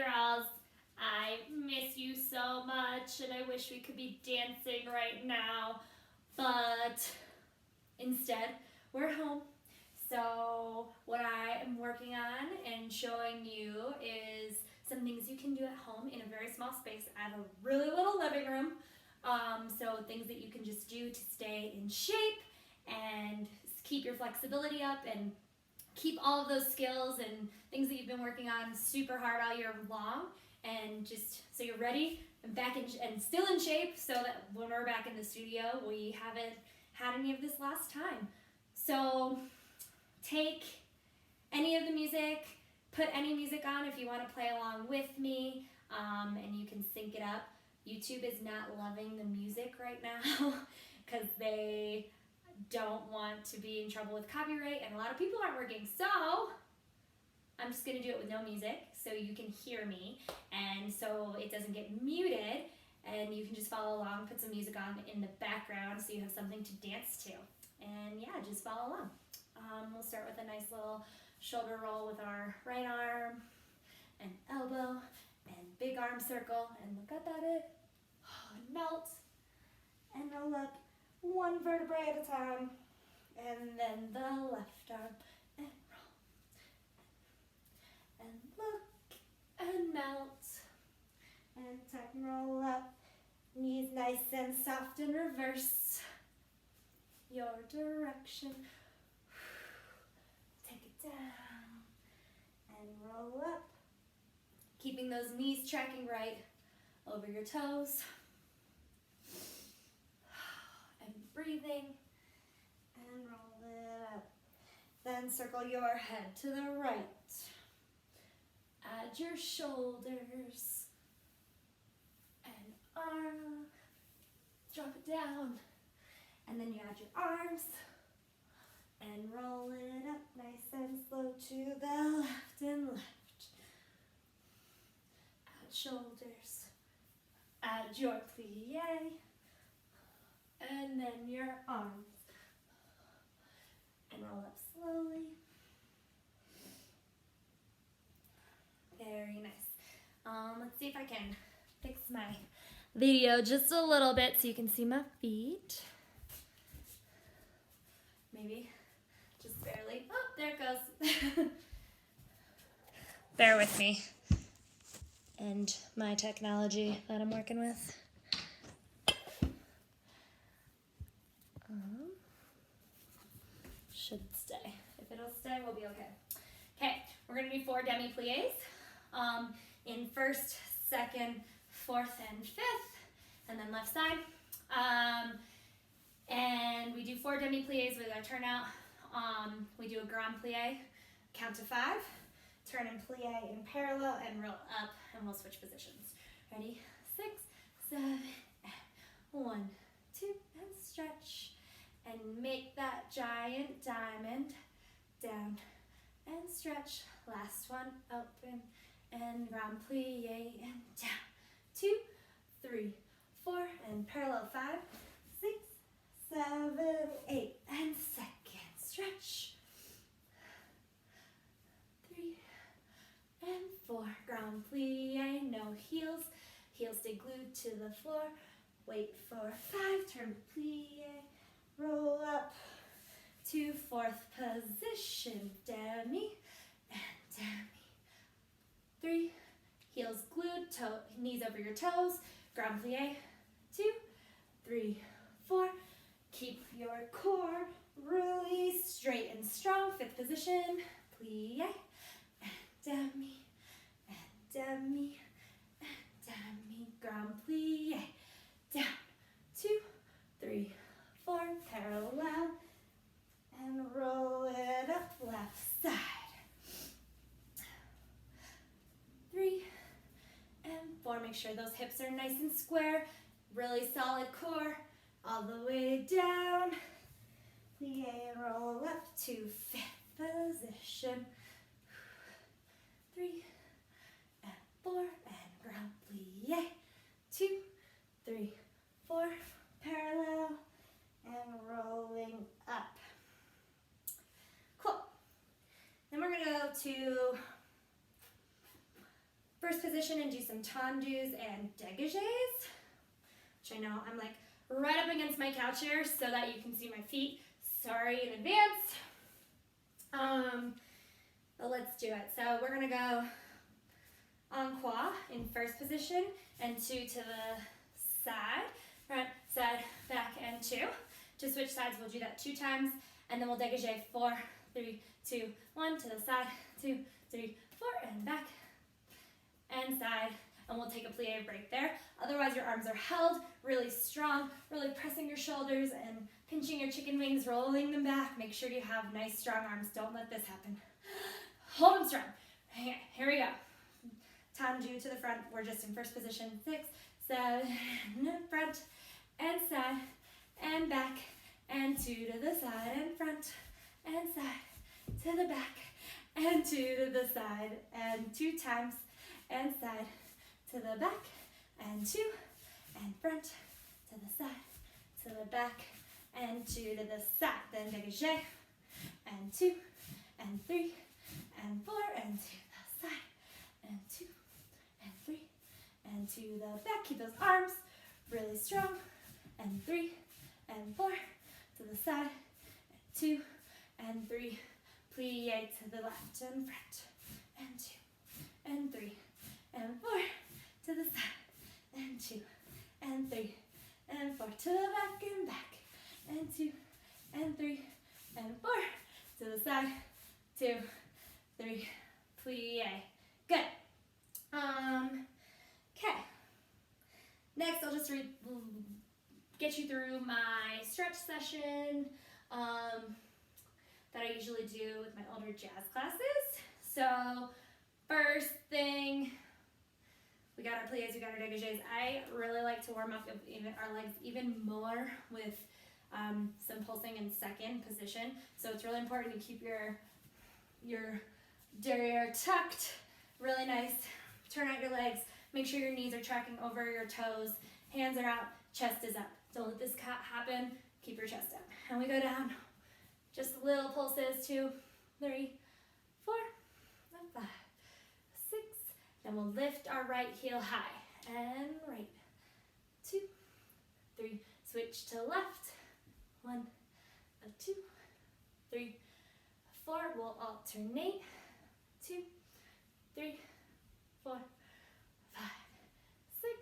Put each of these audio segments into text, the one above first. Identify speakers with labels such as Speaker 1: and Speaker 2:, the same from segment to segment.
Speaker 1: girls, I miss you so much and I wish we could be dancing right now, but instead we're home. So what I am working on and showing you is some things you can do at home in a very small space. I have a really little living room, so things that you can just do to stay in shape and keep your flexibility up and keep all of those skills and things that you've been working on super hard all year long, and just so you're ready and back in and still in shape, so that when we're back in the studio we haven't had any of this last time. So take any of the music, put any music on if you want to play along with me, and you can sync it up. YouTube is not loving the music right now because they don't want to be in trouble with copyright, and a lot of people aren't working, so I'm just going to do it with no music so you can hear me and so it doesn't get muted, and you can just follow along, put some music on in the background so you have something to dance to, and yeah, just follow along. We'll start with a nice little shoulder roll with our right arm and elbow and big arm circle, and look up at it, melt and roll up one vertebrae at a time, and then the left arm and roll and look and melt and tuck and roll up, knees nice and soft, and reverse your direction. Take it down and roll up, keeping those knees tracking right over your toes. And breathing and roll it up. Then circle your head to the right. Add your shoulders and arm. Drop it down. And then you add your arms and roll it up nice and slow to the left and left. Add shoulders. Add your plie. And then your arms. And roll up slowly. Very nice. Let's see if I can fix my video just a little bit so you can see my feet. Maybe just barely. Oh, there it goes. Bear with me and my technology that I'm working with. Should stay. If it'll stay, we'll be okay. Okay, we're going to do 4 demi-plies in first, second, fourth, and fifth, and then left side. And we do 4 demi-plies with our turnout. We do a grand plie, count to 5, turn and plie in parallel, and roll up, and we'll switch positions. Ready? 6, 7, 1, 2, and stretch. And make that giant diamond, down and stretch. Last one, open and grand plie and down. 2, 3, 4, and parallel 5, 6, 7, 8, and second stretch. 3 and 4, grand plie, no heels. Heels stay glued to the floor. Wait for 5, turn plie. Roll up to 4th position, demi and demi. 3, heels glued, knees over your toes, grand plie. 2, 3, 4. Keep your core really straight and strong. 5th position, plie and demi and demi and demi, grand plie. Down, 2, 3, 4, parallel, and roll it up, left side. 3 and 4, make sure those hips are nice and square, really solid core, all the way down. Plie and roll up to 5th position. 3 and 4, and grand plie. 2, 3, 4, parallel, and rolling up. Cool. Then we're going to go to first position and do some tendus and dégagés, which I know I'm like right up against my couch here so that you can see my feet. Sorry in advance. But let's do it. So we're gonna go en croix in first position and 2 to the side, front, side, back, and 2. To switch sides, we'll do that 2 times, and then we'll dégagé 4, 3, 2, 1, to the side, 2, 3, 4, and back, and side, and we'll take a plie break there. Otherwise, your arms are held really strong, really pressing your shoulders and pinching your chicken wings, rolling them back. Make sure you have nice, strong arms. Don't let this happen. Hold them strong. Here we go. Tendu to the front. We're just in first position. 6, 7, front and side and back and 2 to the side and front and side to the back and 2 to the side and 2 times and side to the back and 2 and front to the side to the back and 2 to the side. Then dégagé and 2 and 3 and 4 and to the side and 2 and 3 and to the back. Keep those arms really strong. And 3 and 4 to the side. And 2 and 3. Plie to the left and front. And 2 and 3 and 4 to the side. And 2 and 3 and 4 to the back and back. And 2 and 3 and 4 to the side. 2, 3, plie. Good. Okay. Next, I'll just get you through my stretch session that I usually do with my older jazz classes. So, first thing, we got our plies, we got our dégagés. I really like to warm up our legs even more with some pulsing in second position. So it's really important to keep your derriere tucked, really nice. Turn out your legs, make sure your knees are tracking over your toes, hands are out, chest is up. Don't let this happen, keep your chest up. And we go down, just little pulses, 2, 3, 4, 5, 6. Then we'll lift our right heel high, and right, 2, 3, switch to left, 1, 2, 3, 4, we'll alternate, 2, 3, 4, 5, 6,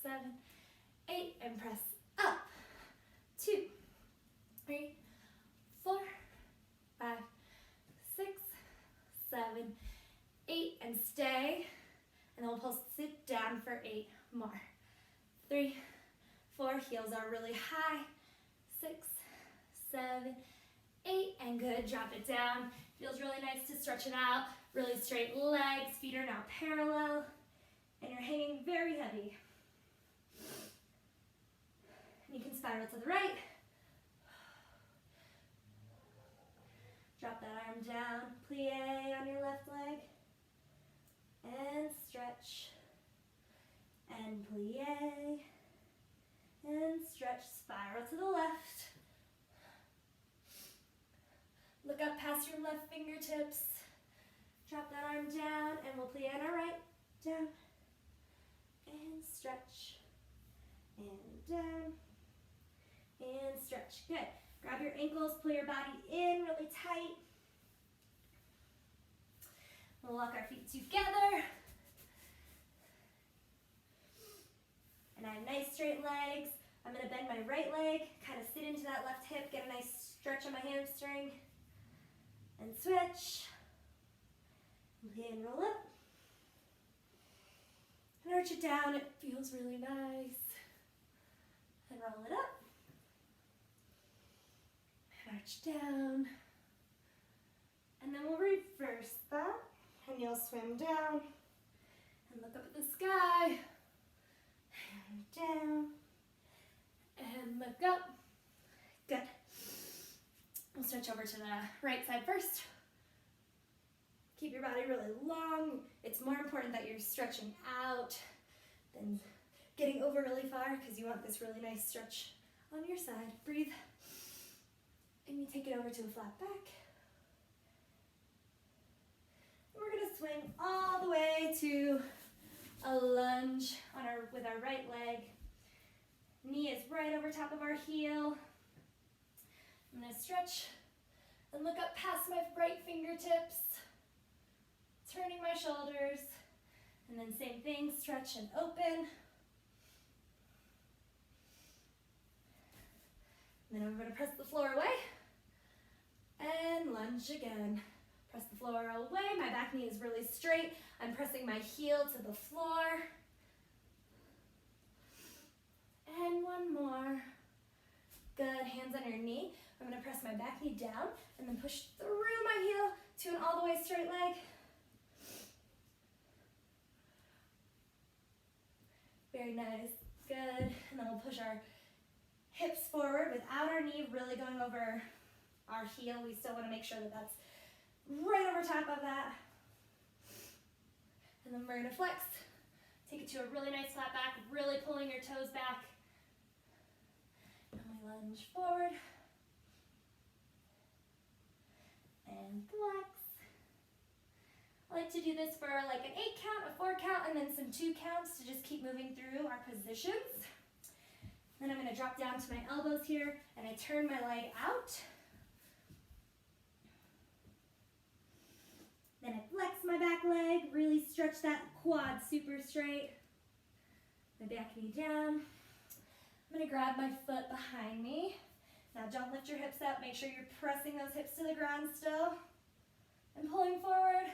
Speaker 1: 7, 8, and press up, 2, 3, 4, 5, 6, 7, 8, and stay, and then we'll pulse sit down for 8 more, 3, 4, heels are really high, 6, 7, 8, and good, drop it down. Feels really nice to stretch it out, really straight legs, feet are now parallel, and you're hanging very heavy. And you can spiral to the right. Drop that arm down, plie on your left leg, and stretch, and plie, and stretch, spiral to the left. Look up past your left fingertips. Drop that arm down, and we'll plie on our right, down, and stretch, and down, and stretch. Good. Grab your ankles, pull your body in really tight. We'll walk our feet together. And I have nice straight legs. I'm going to bend my right leg, kind of sit into that left hip, get a nice stretch on my hamstring. And switch. And roll up. And arch it down. It feels really nice. And roll it up. And arch down. And then we'll reverse that. And you'll swim down. And look up at the sky. And down. And look up. Good. We'll stretch over to the right side first. Keep your body really long. It's more important that you're stretching out than getting over really far because you want this really nice stretch on your side. Breathe. And you take it over to a flat back. We're going to swing all the way to our right leg. Knee is right over top of our heel. I'm gonna stretch and look up past my right fingertips, turning my shoulders, and then same thing, stretch and open. And then I'm gonna press the floor away and lunge again. Press the floor away, my back knee is really straight. I'm pressing my heel to the floor. And one more. Good, hands on your knee. I'm gonna press my back knee down and then push through my heel to an all the way straight leg. Very nice, good. And then we'll push our hips forward without our knee really going over our heel. We still wanna make sure that that's right over top of that. And then we're gonna flex. Take it to a really nice flat back, really pulling your toes back. And we lunge forward. And flex. I like to do this for like an 8 count, a 4 count, and then some 2 counts to just keep moving through our positions. Then I'm gonna drop down to my elbows here and I turn my leg out. Then I flex my back leg, really stretch that quad super straight. My back knee down. I'm gonna grab my foot behind me. Now don't lift your hips up, make sure you're pressing those hips to the ground still. And pulling forward.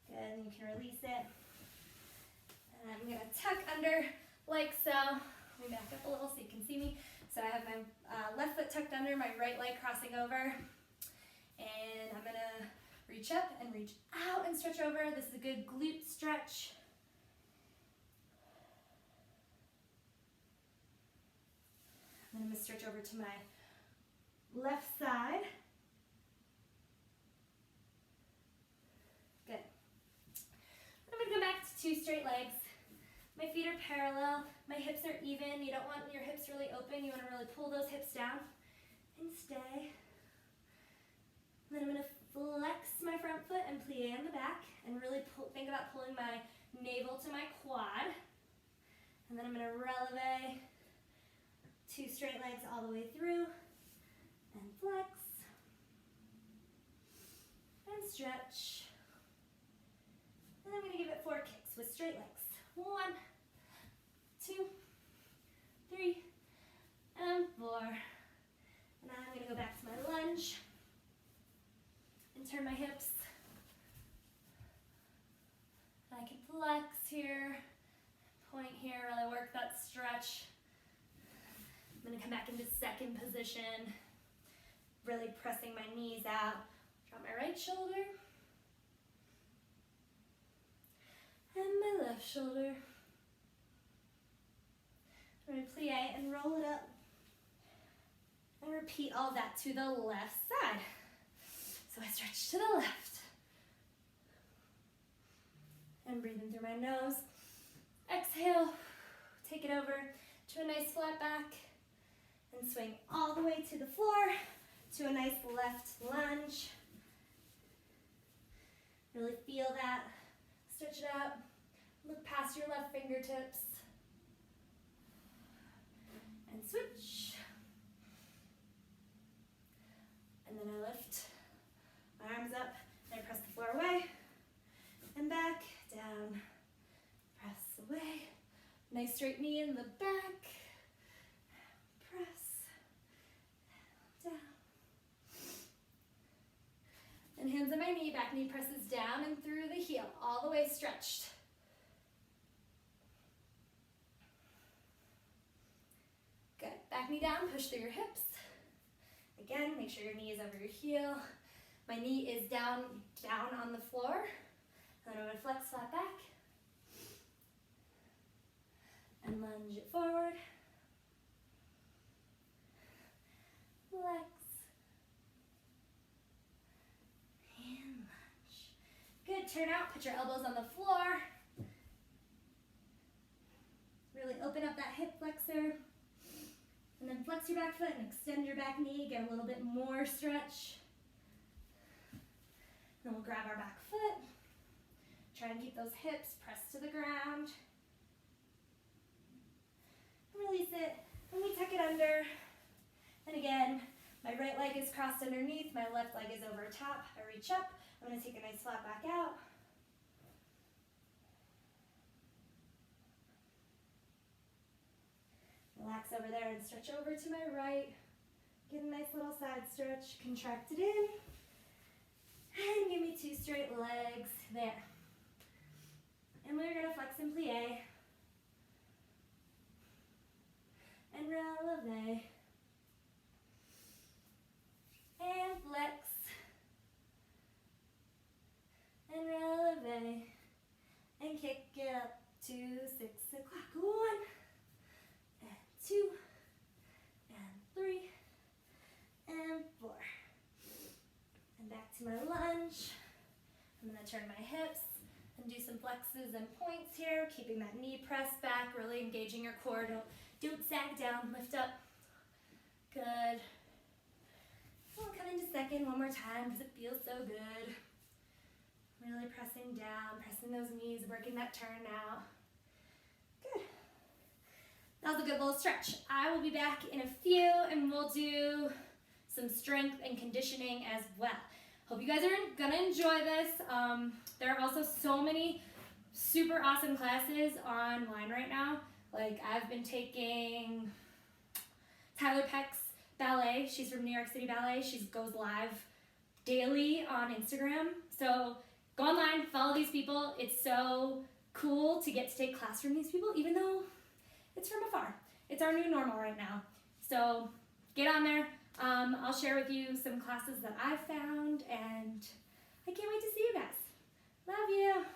Speaker 1: Good, and you can release it. And I'm gonna tuck under like so. Let me back up a little so you can see me. So I have my left foot tucked under, my right leg crossing over. And I'm gonna reach up and reach out and stretch over. This is a good glute stretch. And I'm gonna stretch over to my left side. Good. I'm gonna go back to 2 straight legs. My feet are parallel, my hips are even. You don't want your hips really open. You wanna really pull those hips down and stay. And then I'm gonna flex my front foot and plie in the back and really think about pulling my navel to my quad. And then I'm gonna releve, 2 straight legs all the way through, and flex, and stretch. And I'm gonna give it 4 kicks with straight legs. 1, 2, 3, and 4. And now I'm gonna go back to my lunge and turn my hips. And I can flex here, point here, really work that stretch. I'm gonna come back into second position, really pressing my knees out. Drop my right shoulder, and my left shoulder. I'm gonna plie and roll it up, and repeat all of that to the left side. So I stretch to the left, and breathing through my nose. Exhale, take it over to a nice flat back, and swing all the way to the floor to a nice left lunge. Really feel that. Stretch it out. Look past your left fingertips. And switch. And then I lift my arms up and I press the floor away. And back, down. Press away. Nice straight knee in the back. Press down. And hands on my knee, back knee presses down and through the heel, all the way stretched. Good, back knee down, push through your hips. Again, make sure your knee is over your heel. My knee is down on the floor. And then I'm gonna flex flat back. And lunge it forward. Flex. And lunge. Good, turn out, put your elbows on the floor. Really open up that hip flexor. And then flex your back foot and extend your back knee, get a little bit more stretch. Then we'll grab our back foot. Try and keep those hips pressed to the ground. release it, and we tuck it under. And again, my right leg is crossed underneath, my left leg is over top. I reach up, I'm gonna take a nice flat back out. Relax over there and stretch over to my right. Get a nice little side stretch, contract it in. And give me 2 straight legs there. And we're gonna flex and plie. And releve. And flex. And releve. And kick it up to 6 o'clock. 1, and 2, and 3, and 4. And back to my lunge. I'm gonna turn my hips and do some flexes and points here, keeping that knee pressed back, really engaging your core. Don't sag down, lift up. Good. We'll come into second one more time because it feels so good. Really pressing down, pressing those knees, working that turn now. Good. That was a good little stretch. I will be back in a few and we'll do some strength and conditioning as well. Hope you guys are gonna enjoy this. There are also so many super awesome classes online right now. Like I've been taking Tyler Peck's ballet. She's from New York City Ballet. She goes live daily on Instagram. So go online, follow these people. It's so cool to get to take class from these people, even though it's from afar. It's our new normal right now. So get on there. I'll share with you some classes that I've found, and I can't wait to see you guys. Love you.